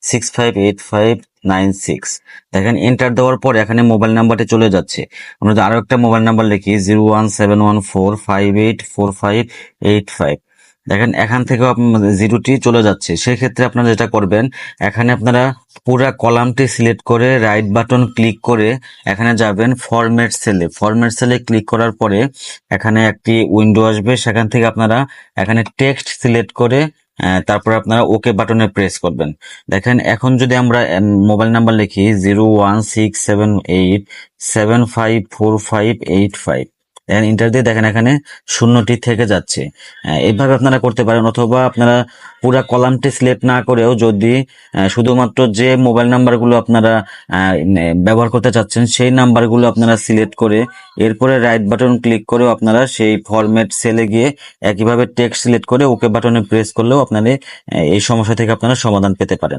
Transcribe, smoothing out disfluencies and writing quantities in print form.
658596। দেখেন এন্টার দেওয়ার পর এখানে মোবাইল নাম্বারটি চলে যাচ্ছে। আমরা যদি আরো একটা মোবাইল নাম্বার লিখি 01714584585, দেখেন এখান থেকেও জিরোটি চলে যাচ্ছে। সেক্ষেত্রে আপনারা যেটা করবেন, এখানে আপনারা পুরা কলামটি সিলেক্ট করে রাইট বাটন ক্লিক করে এখানে যাবেন ফরম্যাট সেলে। ফরম্যাট সেলে ক্লিক করার পরে এখানে একটি উইন্ডো আসবে, সেখান থেকে আপনারা এখানে টেক্সট সিলেক্ট করে তারপরে আপনারা ওকে বাটনে প্রেস করবেন। দেখেন এখন যদি আমরা মোবাইল নাম্বার লিখি 01678754585, দেখেন ইন্টার দিয়ে দেখেন এখানে শূন্যটি থেকে যাচ্ছে। এইভাবে আপনারা করতে পারেন, অথবা আপনারা পুরা কলামটি সিলেক্ট না করেও যদি শুধুমাত্র যে মোবাইল নাম্বারগুলো আপনারা ব্যবহার করতে চাচ্ছেন সেই নাম্বারগুলো আপনারা সিলেক্ট করে এরপরে রাইট বাটন ক্লিক করেও আপনারা সেই ফরম্যাট সেলে গিয়ে একইভাবে টেক্সট সিলেক্ট করে ওকে বাটনে প্রেস করলেও আপনাদের এই সমস্যা থেকে আপনারা সমাধান পেতে পারেন।